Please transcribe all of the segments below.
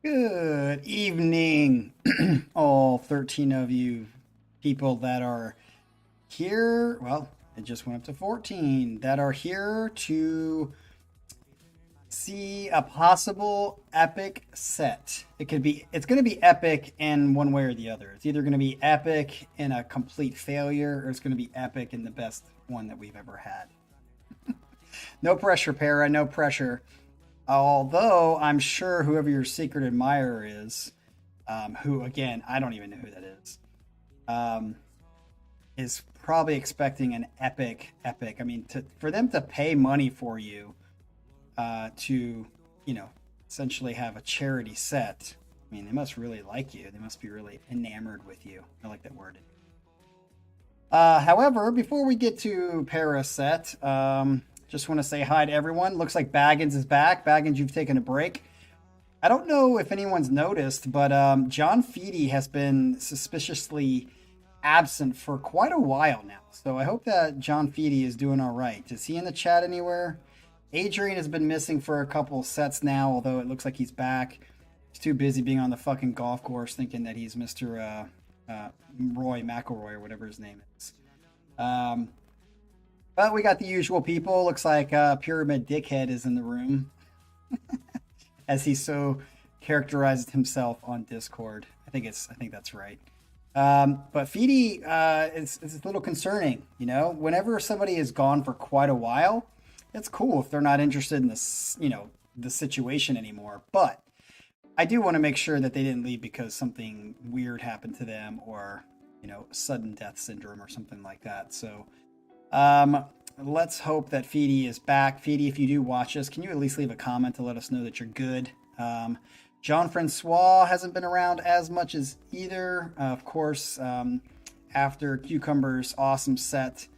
Good evening, all 13 of you people that are here. Well, it just went up to 14 that are here to see a possible epic set. It's going to be epic in one way or the other. It's either going to be epic in a complete failure or it's going to be epic in the best one that we've ever had. No pressure, Para, no pressure. Although I'm sure whoever your secret admirer is, who again I don't even know who that um, is probably expecting an epic. I mean, for them to pay money for you to, you know, essentially have a charity set. I mean, they must really like you. They must be really enamored with you. I like that word. However, before we get to Paris set, just want to say hi to everyone. Looks like Baggins is back. Baggins, you've taken a break. I don't know if anyone's noticed, but John Feedy has been suspiciously absent for quite a while now. So I hope that John Feedy is doing all right. Is he in the chat anywhere? Adrian has been missing for a couple sets now, although it looks like he's back. He's too busy being on the fucking golf course thinking that he's Mr. Roy McIlroy or whatever his name is. Um, but we got the usual people. Looks like Pyramid Dickhead is in the room, as he so characterized himself on Discord. I think that's right. But Feedy is a little concerning. You know, whenever somebody is gone for quite a while, it's cool if they're not interested in this, the situation anymore. But I do want to make sure that they didn't leave because something weird happened to them, or sudden death syndrome or something like that. So let's hope that Feedy is back. Feedy, if you do watch us, can you at least leave a comment to let us know that you're good? Jean Francois hasn't been around as much as either. Of course, after Cucumber's awesome set,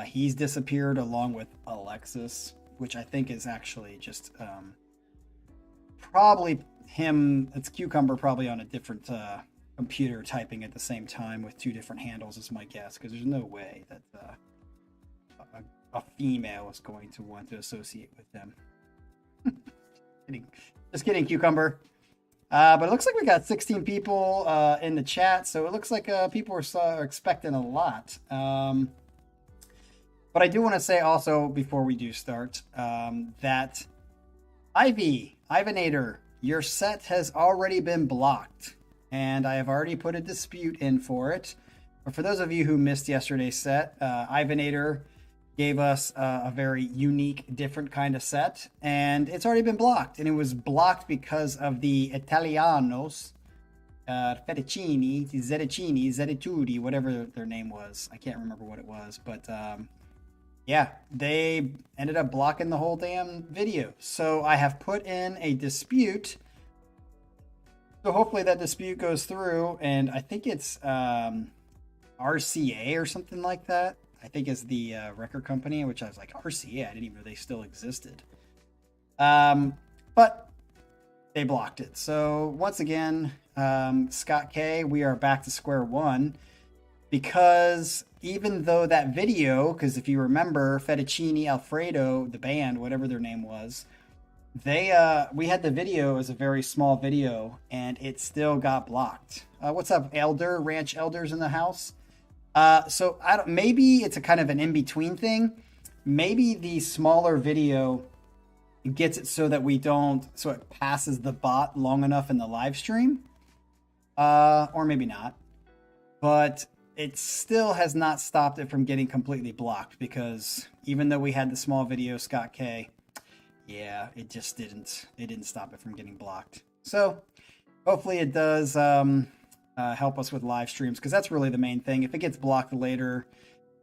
he's disappeared along with Alexis, which I think is actually just probably him. It's Cucumber probably on a different computer typing at the same time with two different handles is my guess, because there's no way that a female is going to want to associate with them. Just kidding, Cucumber. But it looks like we got 16 people in the chat, so it looks like people are expecting a lot. But I do want to say also, before we do start, that Ivanator, your set has already been blocked, and I have already put a dispute in for it. But for those of you who missed yesterday's set, Ivanator gave us a very unique, different kind of set, and it's already been blocked. And it was blocked because of the Italianos, Fettuccini, Zetticini, whatever their name was. I can't remember what it was, but yeah, they ended up blocking the whole damn video. So I have put in a dispute. So hopefully that dispute goes through, and I think it's RCA or something like that. I think is the record company, which I was like, RCA, I didn't even know they still existed. But they blocked it. So once again, Scott K, we are back to square one, because even though that video, because if you remember, Fettuccini Alfredo, the band, whatever their name was, we had the video as a very small video, and it still got blocked. What's up, Ranch Elders in the house? So maybe it's a kind of an in-between thing. Maybe the smaller video gets it so that so it passes the bot long enough in the live stream. Or maybe not. But it still has not stopped it from getting completely blocked, because even though we had the small video, Scott K, yeah, it just didn't stop it from getting blocked. So hopefully it does help us with live streams, because that's really the main thing. If it gets blocked later,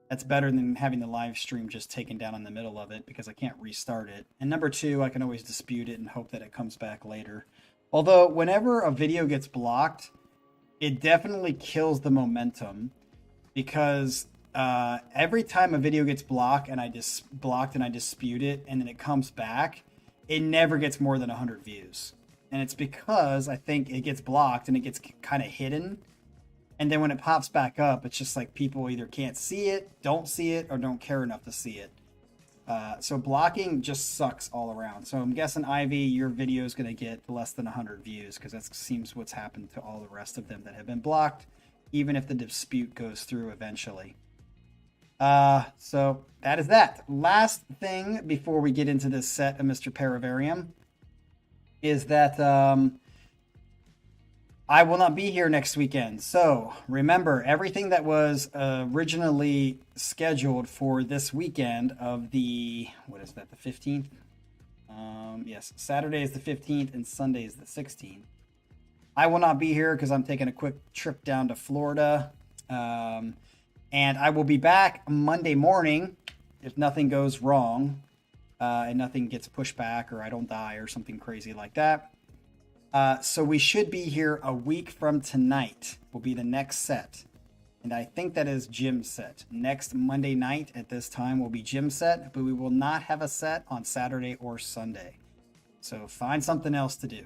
that's better than having the live stream just taken down in the middle of it, because I can't restart it. And number two, I can always dispute it and hope that it comes back later. Although whenever a video gets blocked, it definitely kills the momentum, because every time a video gets blocked and I dispute it and then it comes back, it never gets more than 100 views. And it's because I think it gets blocked and it gets kind of hidden. And then when it pops back up, it's just like people either can't see it, don't see it, or don't care enough to see it. So blocking just sucks all around. So I'm guessing, Ivy, your video is going to get less than 100 views because that seems what's happened to all the rest of them that have been blocked, even if the dispute goes through eventually. So that is that. Last thing before we get into this set of Mr. Paravarium is that I will not be here next weekend. So remember, everything that was originally scheduled for this weekend of the, what is that, the 15th? Yes, Saturday is the 15th and Sunday is the 16th. I will not be here because I'm taking a quick trip down to Florida. And I will be back Monday morning if nothing goes wrong and nothing gets pushed back or I don't die or something crazy like that. So we should be here a week from tonight will be the next set. And I think that is Jim's set. Next Monday night at this time will be Jim's set, but we will not have a set on Saturday or Sunday. So find something else to do.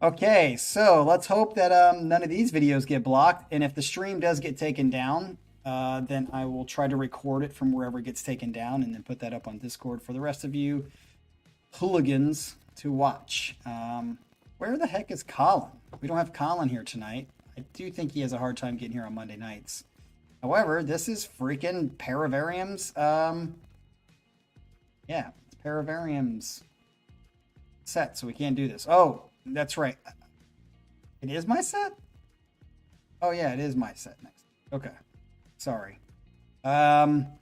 Okay, so let's hope that none of these videos get blocked. And if the stream does get taken down, then I will try to record it from wherever it gets taken down and then put that up on Discord for the rest of you hooligans to watch. Where the heck is Colin? We don't have Colin here tonight. I do think he has a hard time getting here on Monday nights. However, this is freaking Paravarium's, yeah, it's Paravarium's set, so we can't do this. Oh, that's right. It is my set? Oh yeah, it is my set next. Okay. Sorry. Blimey.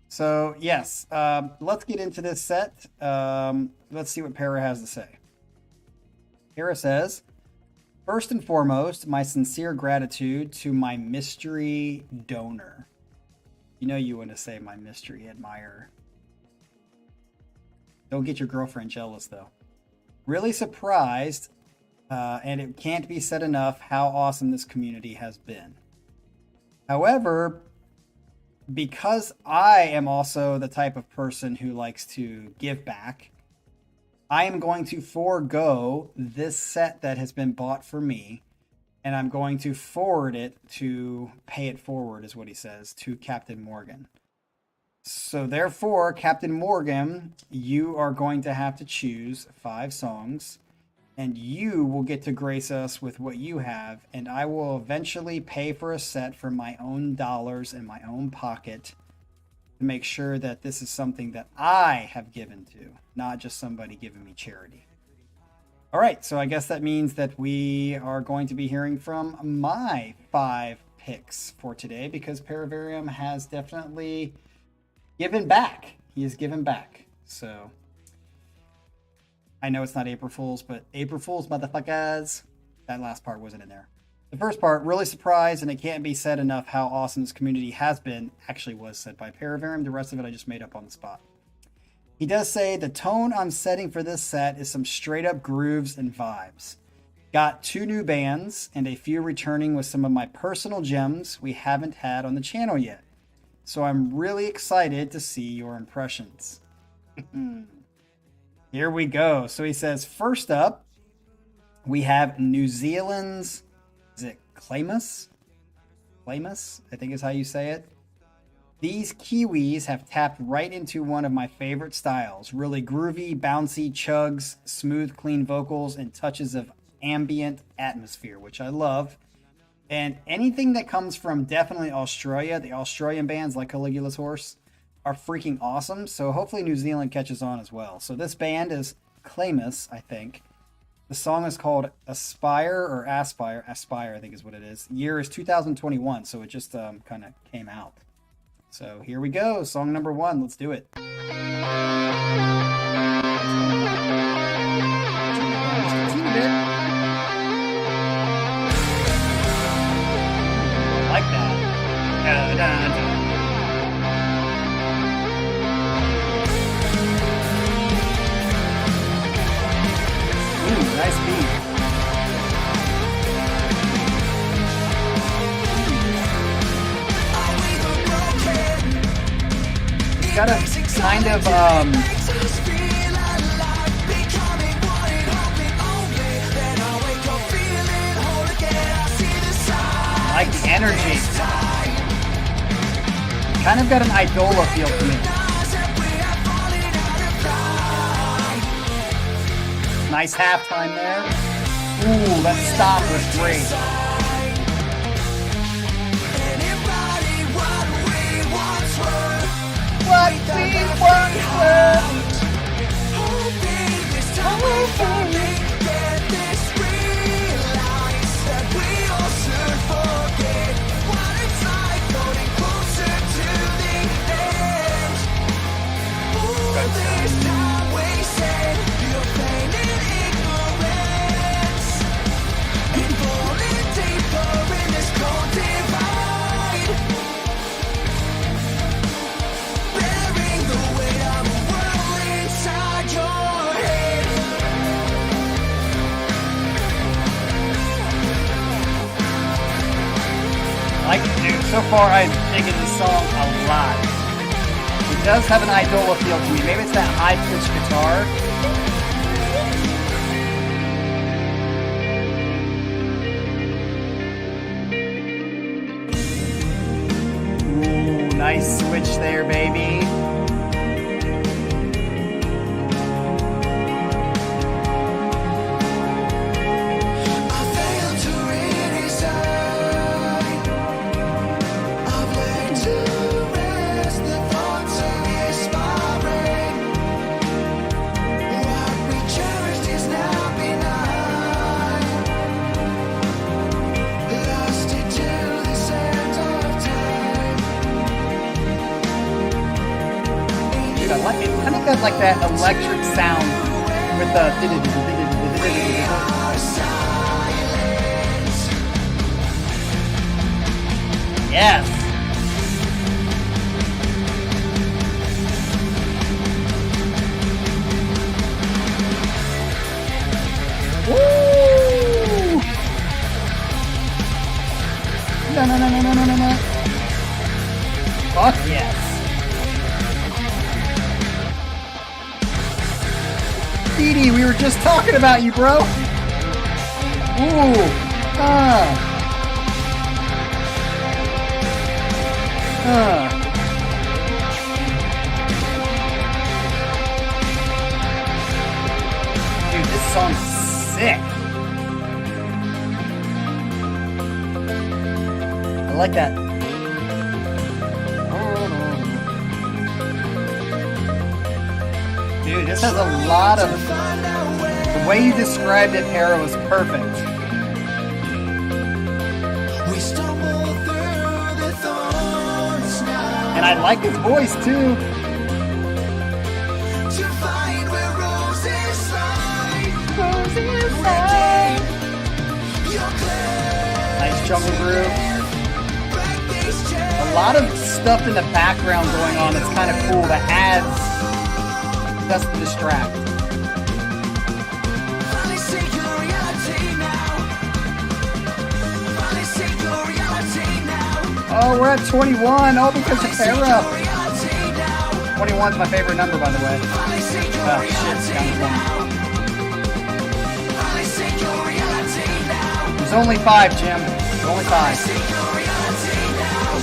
So, yes, let's get into this set. Let's see what Para has to say. Para says, first and foremost, my sincere gratitude to my mystery donor. You know you want to say my mystery admirer. Don't get your girlfriend jealous, though. Really surprised, and it can't be said enough how awesome this community has been. However, because I am also the type of person who likes to give back, I am going to forego this set that has been bought for me, and I'm going to forward it to pay it forward, is what he says, to Captain Morgan. So therefore, Captain Morgan, you are going to have to choose 5 songs, and you will get to grace us with what you have, and I will eventually pay for a set from my own dollars in my own pocket to make sure that this is something that I have given to, not just somebody giving me charity. All right, so I guess that means that we are going to be hearing from my 5 picks for today because Paravarium has definitely given back. He has given back. So I know it's not April Fool's, but April Fool's, motherfuckers. That last part wasn't in there. The first part, really surprised, and it can't be said enough how awesome this community has been. Actually was said by Paravarium. The rest of it I just made up on the spot. He does say, the tone I'm setting for this set is some straight up grooves and vibes. Got 2 new bands and a few returning with some of my personal gems we haven't had on the channel yet. So I'm really excited to see your impressions. Here we go. So he says, first up, we have New Zealand's, is it Claimus? Claimus, I think is how you say it. These Kiwis have tapped right into one of my favorite styles. Really groovy, bouncy chugs, smooth, clean vocals, and touches of ambient atmosphere, which I love. And anything that comes from definitely Australia, the Australian bands like Caligulas Horse, are freaking awesome. So hopefully New Zealand catches on as well. So this band is Claimus, I think. The song is called Aspire or Aspire. Aspire, I think is what it is. Year is 2021, so it just kind of came out. So here we go. Song number 1. Let's do it. Like that. Ooh, nice beat. Got a kind of like the energy. Kind of got an Idola feel to me. Nice halftime there. Ooh, that stop was great. What we once were. Get this realize that we all should forget what it's like floating closer to the edge. All this time wasted, you're playing in ignorance and falling deeper in this cold divide, bearing the weight of a world inside your head. Like it, dude. So far, I'm digging this song a lot. It does have an Idola feel to me. Maybe it's that high-pitched guitar. Ooh, nice switch there, baby. I failed to really decide. I've laid to rest the thoughts of aspiring. What we cherished is now benign. Lost it till the sands of time. Dude, I like it. Kind of got like that electric sound with the. Yes. Woo! No, no, no, no, no, no, no, no. Fuck yes. Dee, we were just talking about you, bro. Ooh. Dude, this song's sick. I like that. Dude, this has a lot of... The way you described it, Arrow, is perfect. We stumble through the thorns now And I like his voice, too. to find where roses lie. You're clear. Nice jungle groove. Break these chains. A lot of stuff in the background going on that's kind of cool that adds... That's to distract. Finally see your reality now. Finally see your reality now. Oh, we're at 21. Oh, because of Finally see your Arrow. reality now. 21's my favorite number, by the way. Finally see your Oh, shit, reality it's down to now. Finally see your reality now. There's only 5, Jim. There's only 5. See your reality now.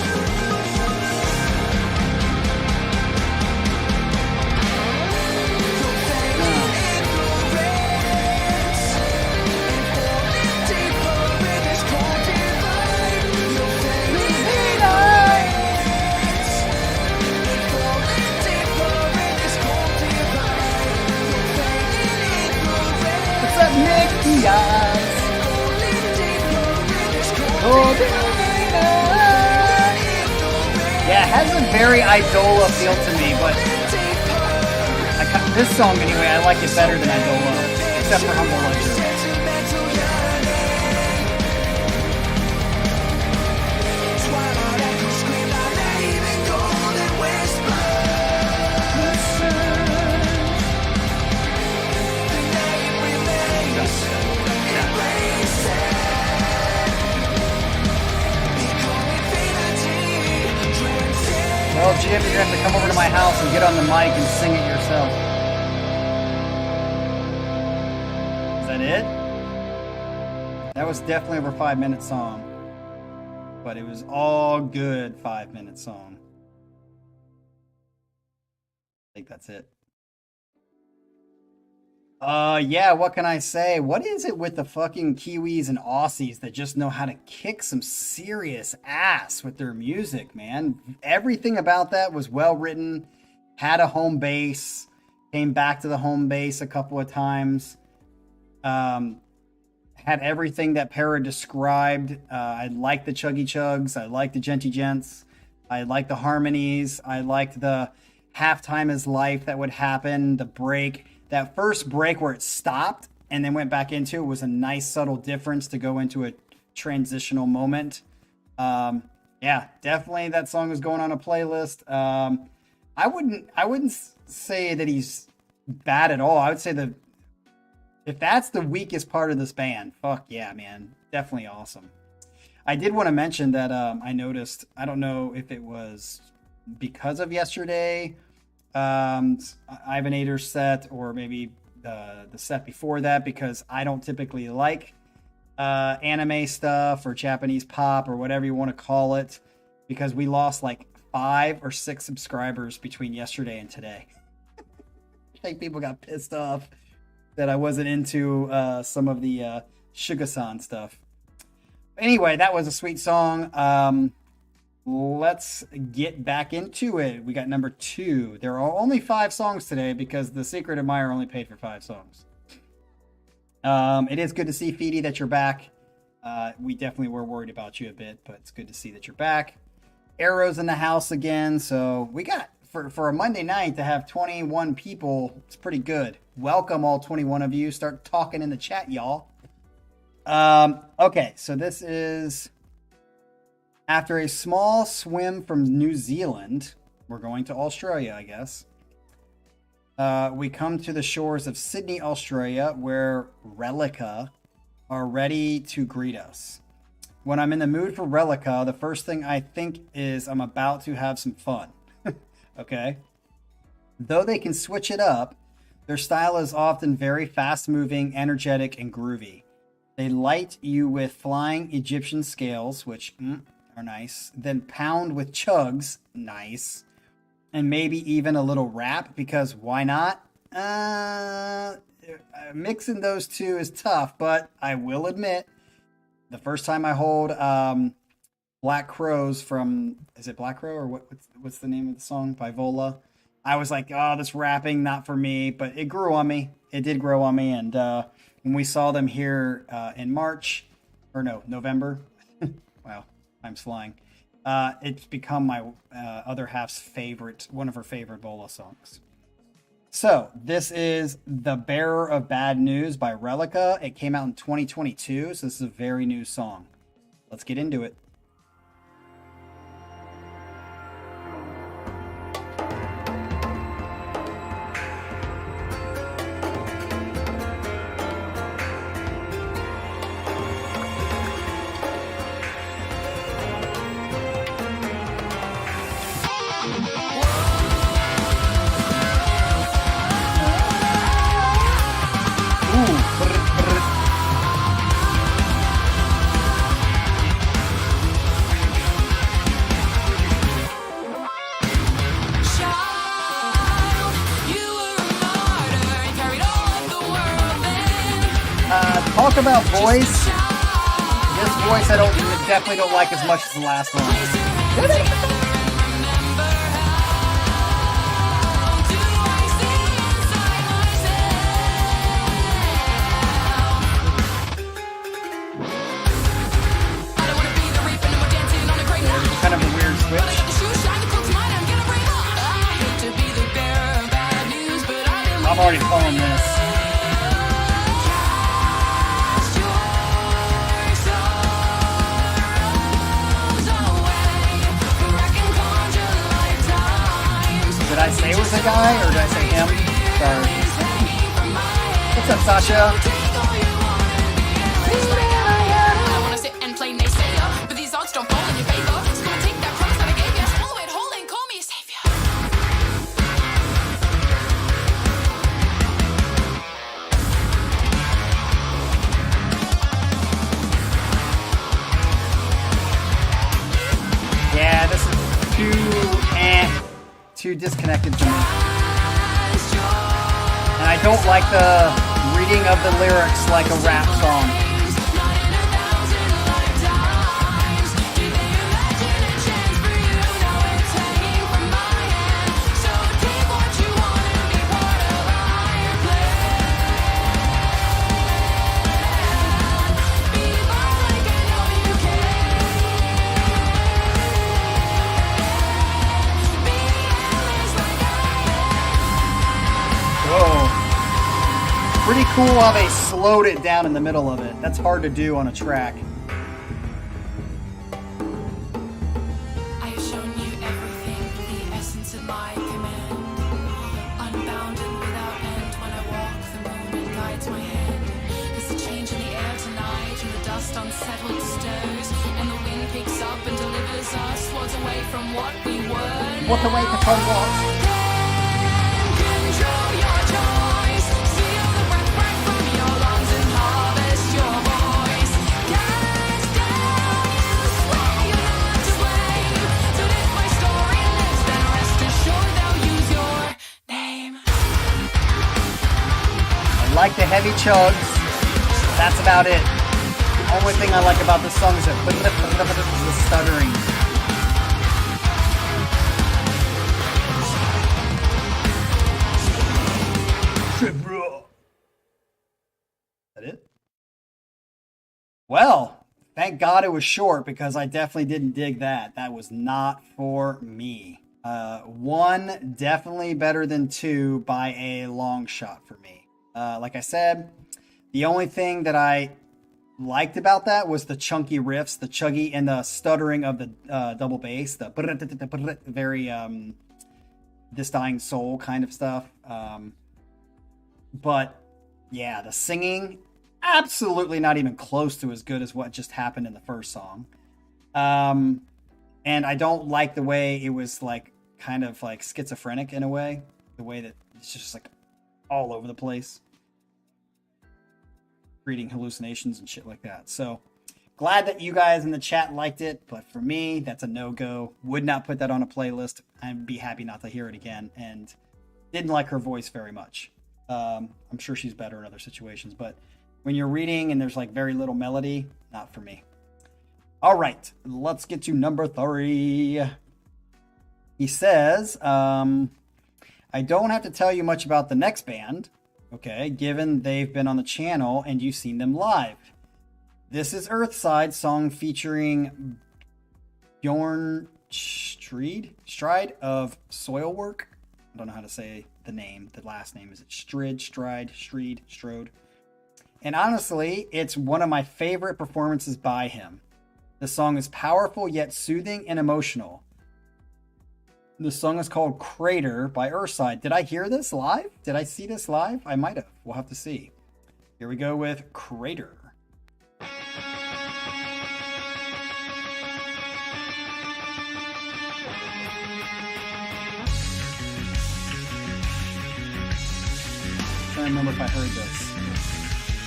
You're fading ignorance and falling deeper in this cold divide. You're fading ignorance and falling deeper in this cold divide. You're fading ignorance. What's up, Nick Diaz? Yeah, it has a very Idola feel to me, but this song anyway, I like it better than Idola, except for Humble Luxury. Well, Jim, you're going to have to come over to my house and get on the mic and sing it yourself. Is that it? That was definitely over 5-minute song. But it was all good 5-minute song. think that's it. Yeah, what can I say? What is it with the fucking Kiwis and Aussies that just know how to kick some serious ass with their music, man? Everything about that was well written, had a home base, came back to the home base a couple of times. Had everything that Para described. I liked the chuggy chugs. I liked the genty gents. I liked the harmonies. I liked the halftime is life that would happen. The break, that first break where it stopped and then went back into it was a nice subtle difference to go into a transitional moment. Yeah, definitely that song is going on a playlist. I wouldn't say that he's bad at all. I would say that if that's the weakest part of this band, fuck yeah, man. Definitely awesome. I did want to mention that I noticed, I don't know if it was because of yesterday, Ivanator's set, or maybe the set before that, because I don't typically like anime stuff or Japanese pop or whatever you want to call it, because we lost like 5 or 6 subscribers between yesterday and today. I think people got pissed off that I wasn't into some of the Suga-san stuff. Anyway, that was a sweet song. Let's get back into it. We got number 2. There are only 5 songs today because the Secret Admirer only paid for 5 songs. It is good to see, Feedy, that you're back. We definitely were worried about you a bit, but it's good to see that you're back. Arrow's in the house again, so we got, for a Monday night to have 21 people, it's pretty good. Welcome all 21 of you. Start talking in the chat, y'all. Okay, so this is after a small swim from New Zealand. We're going to Australia, I guess. We come to the shores of Sydney, Australia, where Reliqa are ready to greet us. When I'm in the mood for Reliqa, the first thing I think is I'm about to have some fun. Okay? Though they can switch it up, their style is often very fast-moving, energetic, and groovy. They light you with flying Egyptian scales, which are nice, then pound with chugs, nice, and maybe even a little rap, because why not? Mixing those two is tough, but I will admit, the first time I hold Black Crows from, is it Black Crow, or what's the name of the song by Vola? I was like, oh, this rapping, not for me, but it grew on me. It did grow on me, and when we saw them here in November, wow, time's flying. It's become my other half's favorite, one of her favorite Vola songs. So this is The Bearer of Bad News by Reliqa. It came out in 2022, so this is a very new song. Let's get into it. Talk about voice. This voice I definitely don't like as much as the last one. Kind of a weird switch. I'm already pulling this. Did I say it was a guy, or did I say him? Sorry. What's up, Sasha? I wanna sit and play naysayer, but these odds don't fall in your favor. So gonna take that promise that I gave you, swallow it whole and call me a savior. Yeah, this is too disconnected from me. I don't like the reading of the lyrics like a rap song. Pretty cool how they slowed it down in the middle of it. That's hard to do on a track. I have shown you everything, the essence of my command. Unbound and without end, when I walk, the moon guides my hand. There's a change in the air tonight, and the dust unsettled stirs, and the wind picks up and delivers us towards away from what we were. What the way to come what? Control your choice. Seal the breath right from your lungs and harvest your voice. Cast down, you swear you're not to blame. But if my story lives, then rest assured they'll use your name. I like the heavy chugs. That's about it. The only thing I like about this song is the stuttering. That it? Well, thank God it was short because I definitely didn't dig that. That was not for me. One definitely better than two by a long shot for me. Like I said, the only thing that I liked about that was the chunky riffs, the chuggy and the stuttering of the double bass, the very This Dying Soul kind of stuff. But yeah, the singing, absolutely not even close to as good as what just happened in the first song. And I don't like the way it was like kind of like schizophrenic in a way, the way that it's just like all over the place, creating hallucinations and shit like that. So glad that you guys in the chat liked it, but for me, that's a no-go. Would not put that on a playlist. I'd be happy not to hear it again, and didn't like her voice very much. I'm sure she's better in other situations, but when you're reading and there's like very little melody, not for me. All right, let's get to number 3. He says, I don't have to tell you much about the next band, okay, given they've been on the channel and you've seen them live. This is Earthside, song featuring Bjorn Stride of Soilwork. I don't know how to say the name. The last name is it Strode. And honestly, it's one of my favorite performances by him. The song is powerful yet soothing and emotional. The song is called Crater by Earthside. Did I hear this live? Did I see this live? I might have. We'll have to see. Here we go with Crater. I don't remember if I heard this.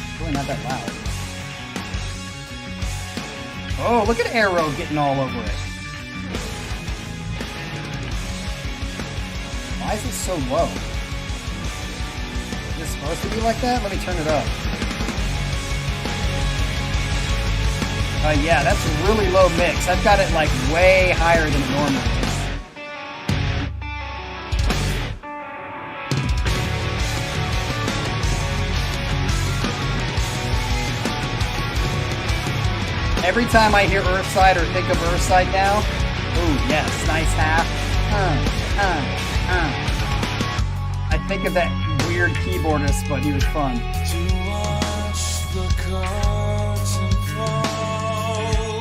It's really not that loud. Oh, look at Arrow getting all over it. Why is it so low? Is it supposed to be like that? Let me turn it up. Yeah, that's a really low mix. I've got it like way higher than it normally is. Every time I hear Earthside or think of Earthside now, ooh, yes, nice half. I think of that weird keyboardist, but he was fun.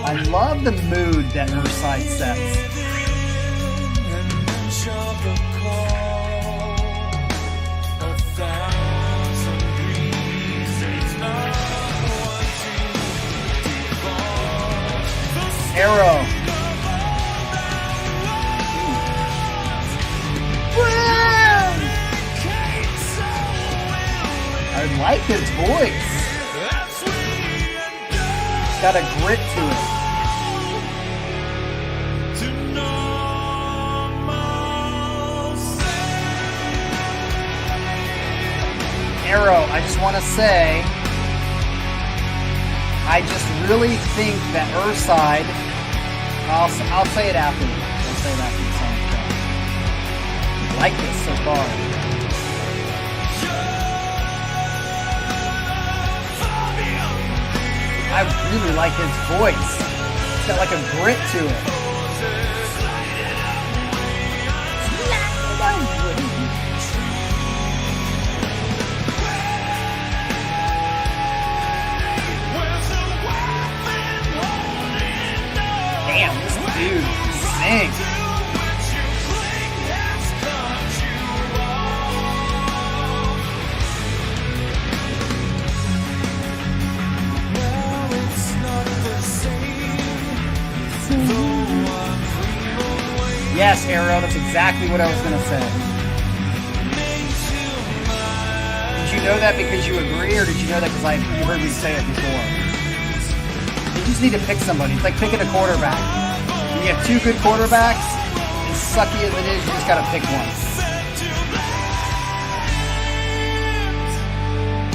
I love the mood that Earthside sets. Arrow. I like his voice. It's got a grit to it. Arrow, I just want to say, I just really think that Earthside, I'll say it afterwards. I'll say it after the song's done. I like this so far. I really like his voice. It's got like a grit to it. Damn, this dude sings. Yes, Arrow, that's exactly what I was going to say. Did you know that because you agree, or did you know that because you heard me say it before? You just need to pick somebody. It's like picking a quarterback. When you have two good quarterbacks, as sucky as it is, you just got to pick one.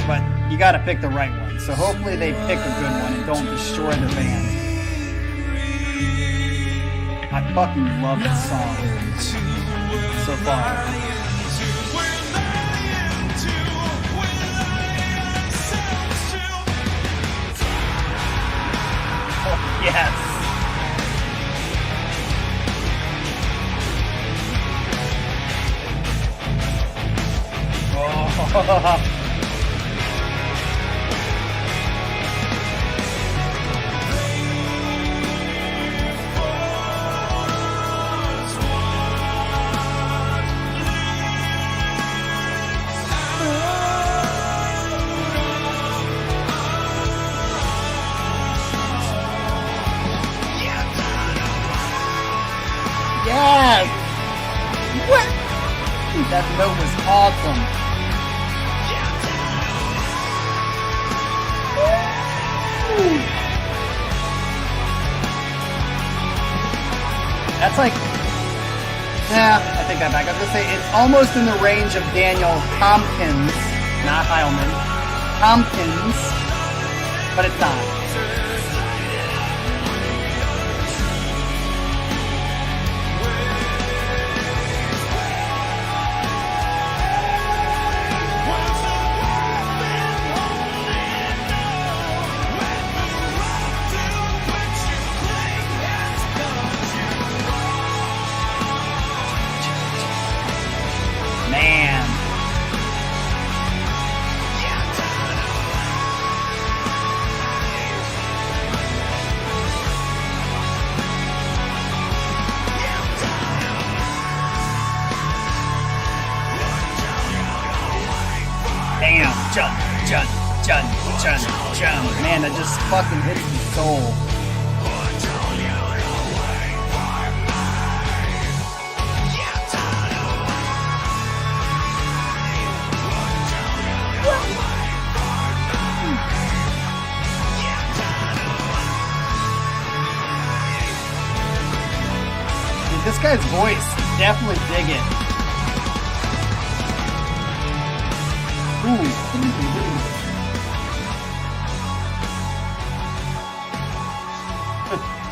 But you got to pick the right one. So hopefully they pick a good one and don't destroy their band. I fucking love this song so far. Oh, yes. Oh. Yes! What? That note was awesome. Woo! That's like, I take that back. I was gonna say it's almost in the range of Daniel Tompkins, not Heilman, Tompkins, but it's not. Man. Damn. Jun, jun, jun, jun, jun. Man, that just fucking hits the soul. This guy's voice, definitely dig it. Ooh.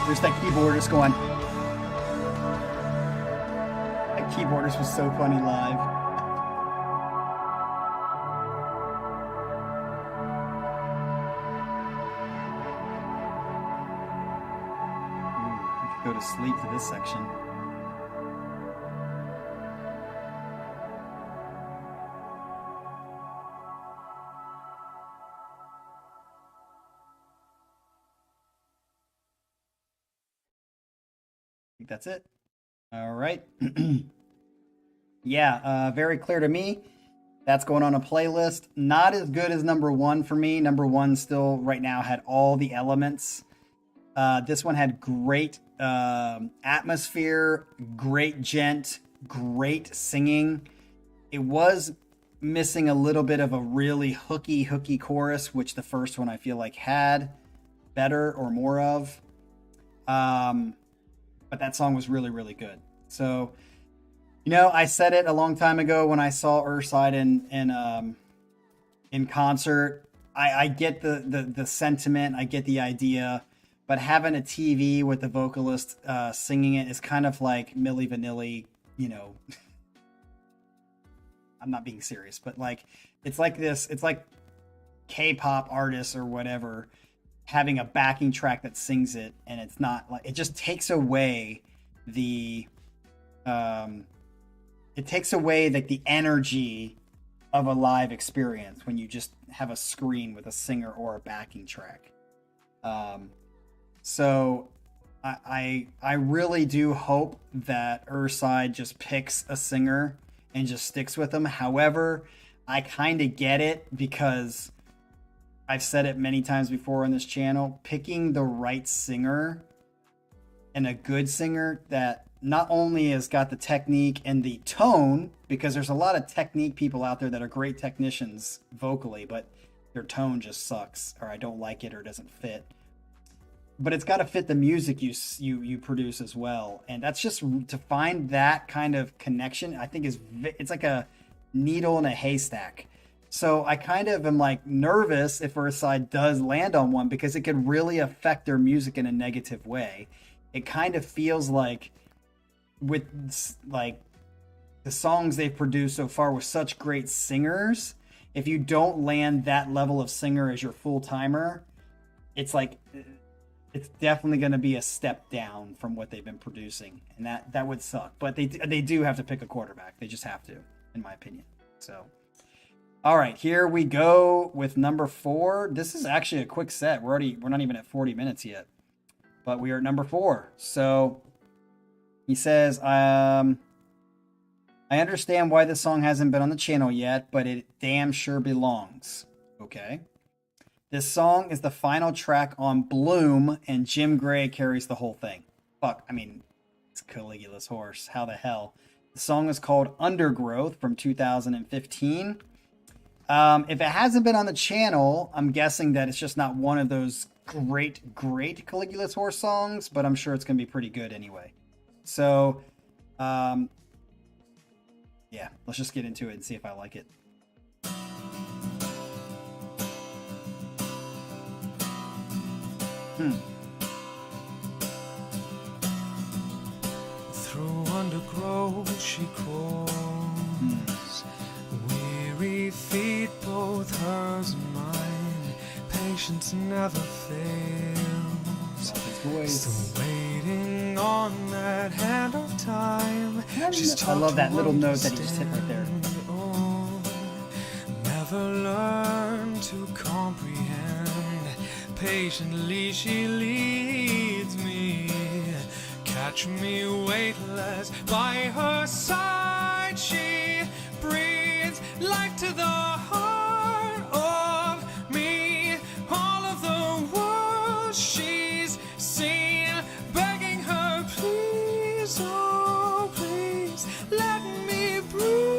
There's that keyboardist going. That keyboardist was so funny live. Ooh, I could go to sleep to this section. That's it. All right. Yeah, very clear to me. That's going on a playlist. Not as good as number one for me. Number one still right now had all the elements. This one had great atmosphere, great gent, great singing. It was missing a little bit of a really hooky chorus, which the first one I feel like had better or more of. But that song was really, really good. So, you know, I said it a long time ago when I saw Earthside in concert. I get the sentiment, I get the idea, but having a TV with the vocalist singing it is kind of like Milli Vanilli, you know. I'm not being serious, but like it's like this. It's like K-pop artists or whatever having a backing track that sings it, and it's not like, it just takes away the it takes away like the energy of a live experience when you just have a screen with a singer or a backing track. So I really do hope that Earthside just picks a singer and just sticks with them. However, I kind of get it, because I've said it many times before on this channel, picking the right singer and a good singer that not only has got the technique and the tone, because there's a lot of technique people out there that are great technicians vocally, but their tone just sucks, or I don't like it, or doesn't fit. But it's got to fit the music you produce as well, and that's just, to find that kind of connection, I think it's like a needle in a haystack. So I kind of am like nervous if Earthside does land on one, because it could really affect their music in a negative way. It kind of feels like, with like the songs they've produced so far with such great singers, if you don't land that level of singer as your full-timer, it's like, it's definitely going to be a step down from what they've been producing, and that would suck. But they do have to pick a quarterback. They just have to, in my opinion. So, all right, here we go with number 4. This is actually a quick set. We're not even at 40 minutes yet, but we are at number 4. So he says, I understand why this song hasn't been on the channel yet, but it damn sure belongs. Okay. This song is the final track on Bloom, and Jim Gray carries the whole thing. Fuck, I mean, it's Caligula's horse. How the hell? The song is called Undergrowth from 2015. If it hasn't been on the channel, I'm guessing that it's just not one of those great Caligula's horse songs, but I'm sure it's going to be pretty good anyway. So, yeah, let's just get into it and see if I like it. Through undergrowth she crawls, weary feet both hers and mine. Patience never fails, still waiting on that hand of time. I love that little note that he just hit right there. Never learn to comprehend. Patiently she leads me, catch me weightless by her side. She breathes life to the heart of me. All of the world she's seen, begging her, please, oh please, let me breathe.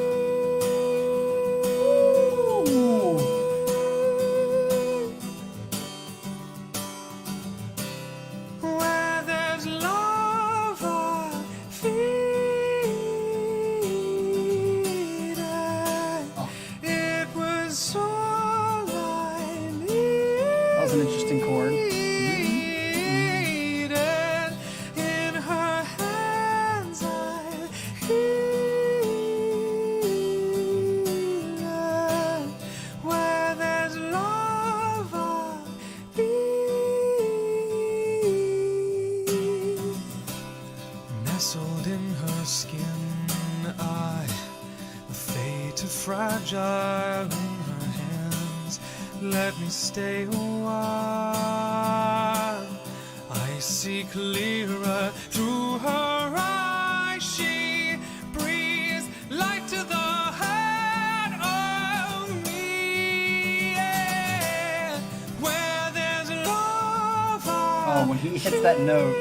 An interesting chord. In her hands I heal. Where there's love I'll be. Nestled in her skin, the fate of fragile in her hands. Let me stay a while. I see clearer through her eyes. She breathes life to the head of me. Yeah. Where there's love, Oh, when he hits that note.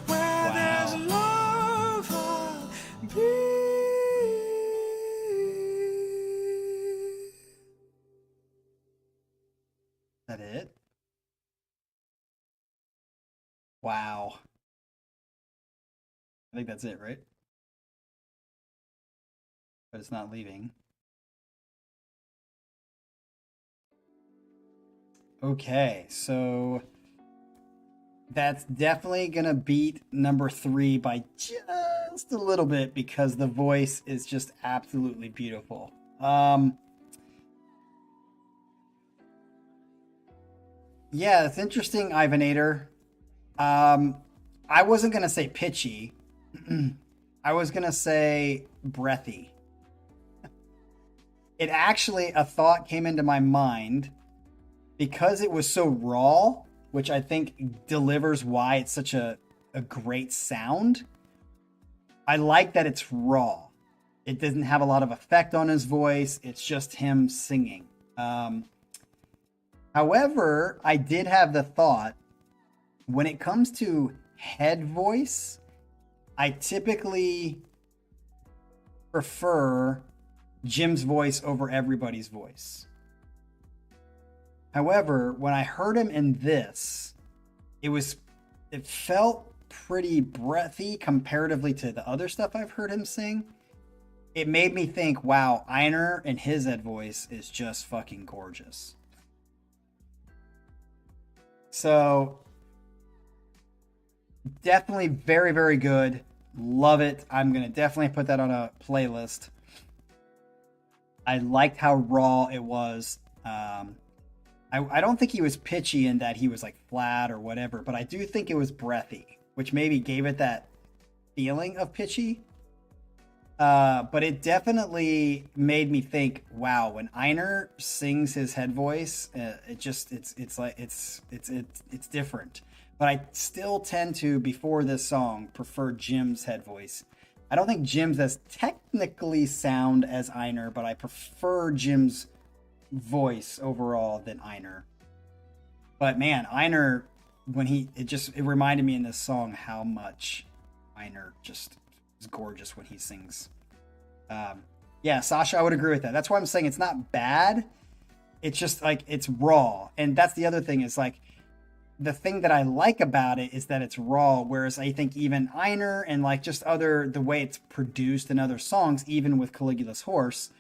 Where there's love, I'll be. that it? Wow. I think that's it, right? But it's not leaving. Okay, so that's definitely gonna beat number 3 by just a little bit because the voice is just absolutely beautiful. Yeah, it's interesting, Ivanator. I wasn't gonna say pitchy. I was gonna say breathy. It actually, a thought came into my mind because it was so raw, which I think delivers why it's such a great sound. I like that it's raw. It doesn't have a lot of effect on his voice. It's just him singing. However, I did have the thought, when it comes to head voice, I typically prefer Jim's voice over everybody's voice. However, when I heard him in this, it felt pretty breathy comparatively to the other stuff I've heard him sing. It made me think, wow, Einar and his head voice is just fucking gorgeous. So definitely very, very good. Love it. I'm going to definitely put that on a playlist. I liked how raw it was. I don't think he was pitchy in that he was like flat or whatever, but I do think it was breathy, which maybe gave it that feeling of pitchy. But it definitely made me think, wow, when Einar sings his head voice, it's different. But I still tend to, before this song, prefer Jim's head voice. I don't think Jim's as technically sound as Einar, but I prefer Jim's voice overall than Einar. But man, Einar, it reminded me in this song how much Einar just is gorgeous when he sings. Yeah, Sasha, I would agree with that. That's why I'm saying it's not bad. It's just like it's raw, and that's the other thing is like the thing that I like about it is that it's raw. Whereas I think even Einar and like just the way it's produced in other songs, even with Caligula's horse,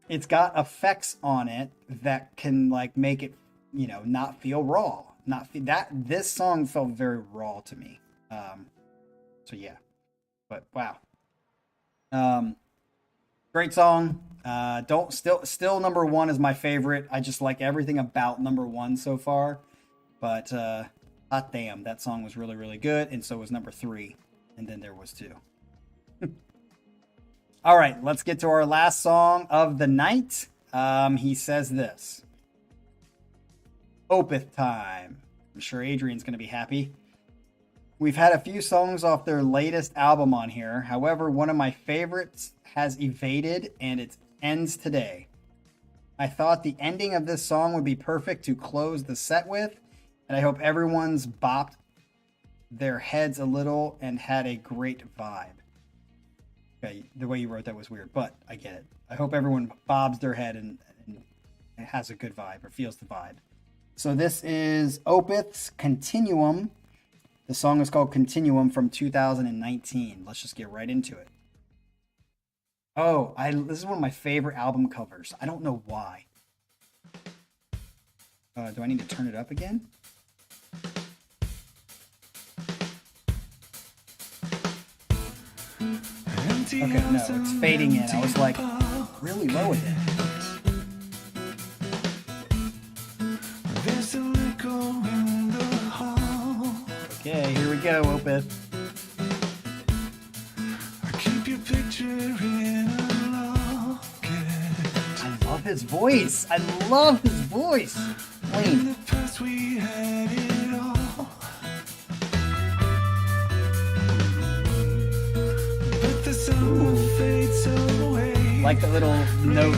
it's got effects on it that can like make it, not feel raw. This song felt very raw to me. So yeah, but wow. Great song. Still number 1 is my favorite. I just like everything about number 1 so far. But hot damn, that song was really, really good, and so was number 3, and then there was 2. All right, let's get to our last song of the night. He says this. Opeth time. I'm sure Adrian's going to be happy. We've had a few songs off their latest album on here. However, one of my favorites has evaded, and it ends today. I thought the ending of this song would be perfect to close the set with, and I hope everyone's bopped their heads a little and had a great vibe. Okay, the way you wrote that was weird, but I get it. I hope everyone bobs their head and has a good vibe or feels the vibe. So this is Opeth's Continuum. The song is called Continuum from 2019. Let's just get right into it. Oh, this is one of my favorite album covers. I don't know why. Do I need to turn it up again? Okay, no, it's fading in. I was like really low with it. Okay, here we go, Opeth. I love his voice. I love his voice. Clean. Like the little note,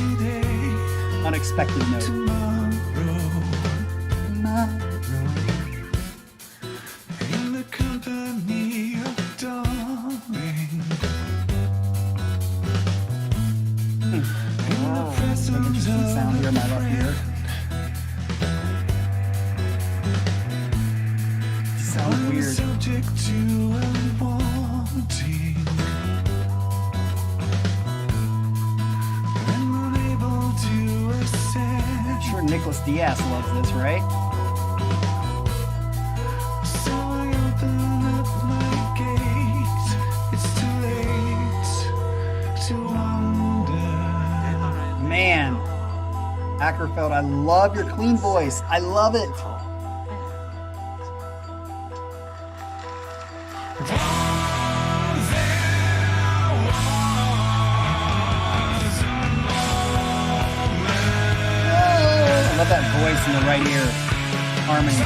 unexpected note. Some interesting sound here in my left ear. subject to unwanting and unable to accept. I'm sure Nicholas Diaz loves this, right? So I open up my gate. It's too late to wonder. Man, Ackerfeld, I love your clean voice. I love it. I love that voice in the right ear. Harmony.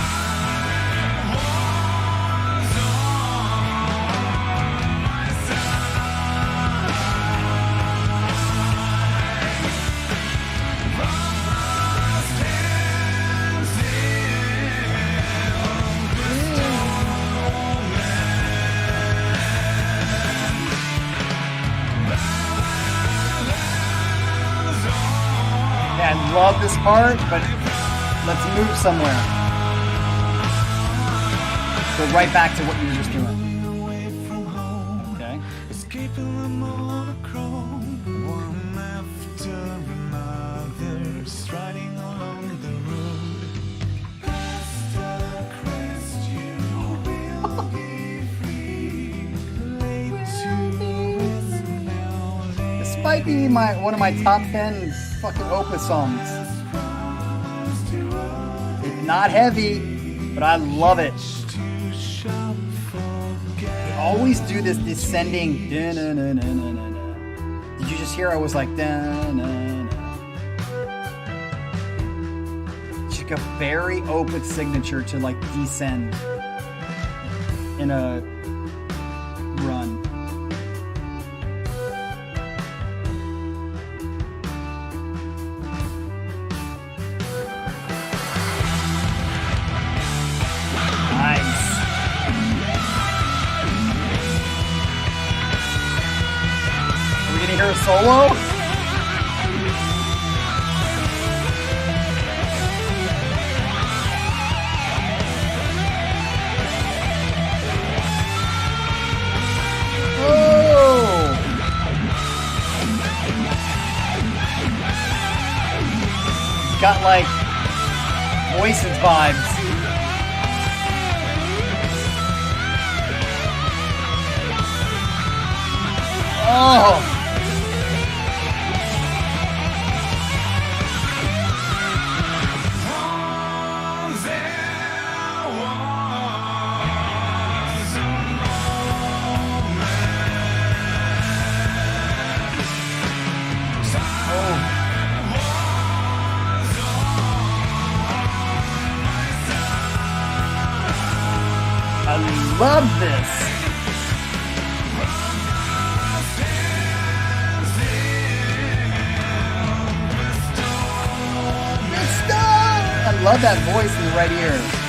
Yeah, I love this part, but let's move somewhere. Go right back to what you were just doing. Away from home, Okay. escaping the monochrome, one after another, striding along the road. Master Christ, you will be free. Late to rest now, Despite being one of my top 10 fucking Opeth songs. It's not heavy, but I love it. They always do this descending. Da-na-na-na-na-na. Did you just hear? I was like, da-na-na. It's like a very Opeth signature to like descend in a run. Nice. Are we gonna hear a solo? Oh! Got like Voices vibes. Oh! I love this. I love that voice in the right ear.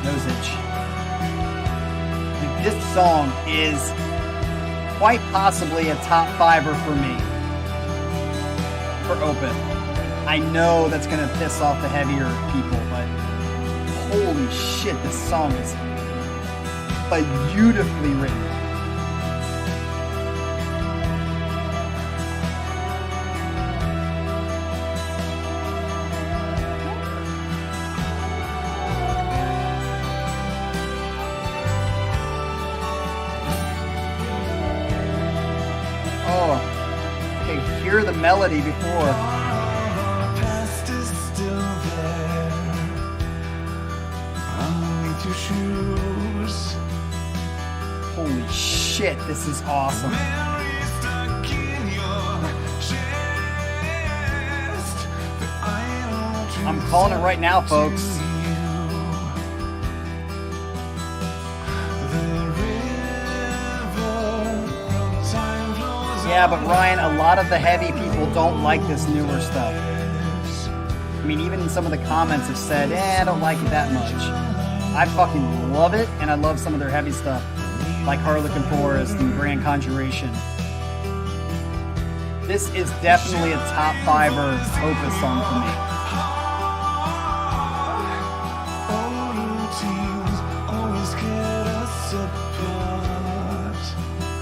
Nosage. This song is quite possibly a top fiver for me. For Opeth. I know that's gonna piss off the heavier people, but holy shit, this song is beautifully written. Oh, okay, hear the melody before. past is still there. Underneath your shoes. Holy shit, this is awesome. Mary stuck in your chest. The idol I'm calling it right now, folks. to you. The river from time flows Yeah, but Ryan, a lot of the heavy people don't like this newer stuff. I mean, even some of the comments have said, I don't like it that much. I fucking love it, and I love some of their heavy stuff, like Harlequin Forest and Grand Conjuration. This is definitely a top 5er Opeth song for me.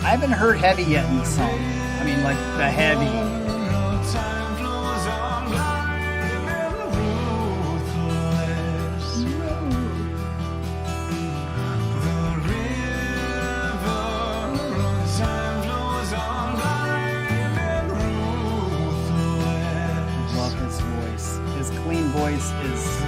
I haven't heard heavy yet in this song. I mean, like the heavy. Voice is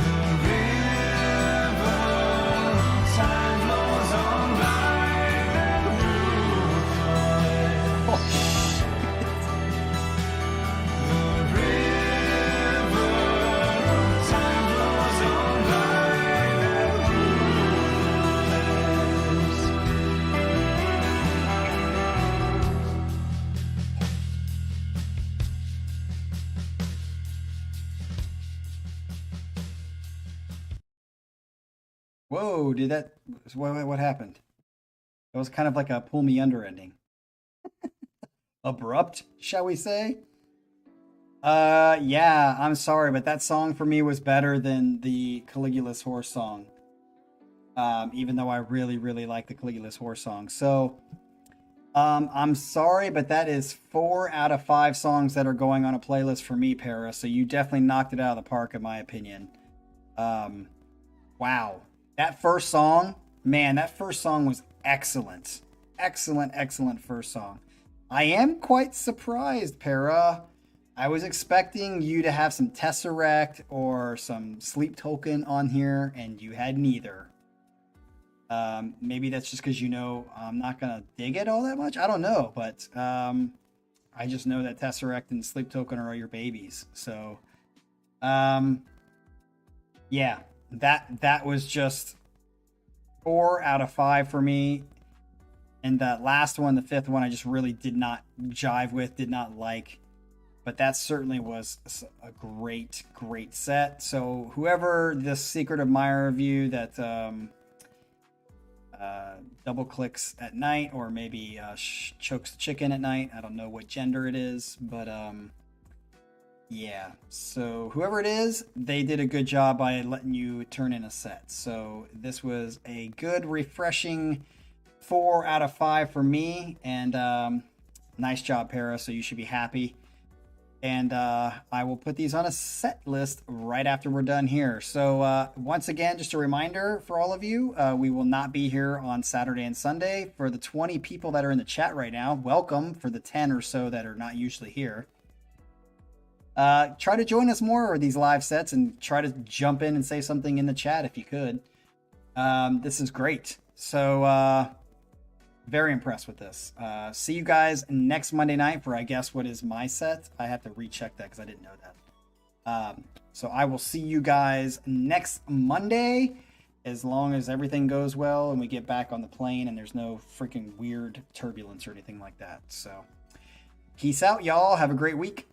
whoa, did that what happened? It was kind of like a pull me under ending. Abrupt, shall we say? Yeah, I'm sorry, but that song for me was better than the Caligulas horse song. Even though I really, really like the Caligulas horse song. So, I'm sorry, but that is 4 out of 5 songs that are going on a playlist for me, Para. So you definitely knocked it out of the park, in my opinion. Wow. That first song, man, that first song was excellent. Excellent, excellent first song. I am quite surprised, Para. I was expecting you to have some Tesseract or some Sleep Token on here, and you had neither. Maybe that's just because you know I'm not going to dig it all that much. I don't know, but I just know that Tesseract and Sleep Token are all your babies. So, yeah. That was just 4 out of 5 for me. And that last one, the 5th one, I just really did not jive with, did not like. But that certainly was a great, great set. So whoever this Secret Admirer review that double clicks at night, or maybe chokes the chicken at night, I don't know what gender it is, but yeah, so whoever it is, they did a good job by letting you turn in a set. So this was a good, refreshing 4 out of 5 for me, and nice job, Para, so you should be happy. And I will put these on a set list right after we're done here. So once again, just a reminder for all of you, we will not be here on Saturday and Sunday. For the 20 people that are in the chat right now, welcome. For the 10 or so that are not usually here, try to join us more of these live sets and try to jump in and say something in the chat if you could. This is great. So very impressed with this. See you guys next Monday night for, I guess, what is my set. I have to recheck that because I didn't know that. So I will see you guys next Monday, as long as everything goes well and we get back on the plane and there's no freaking weird turbulence or anything like that. So peace out, y'all. Have a great week.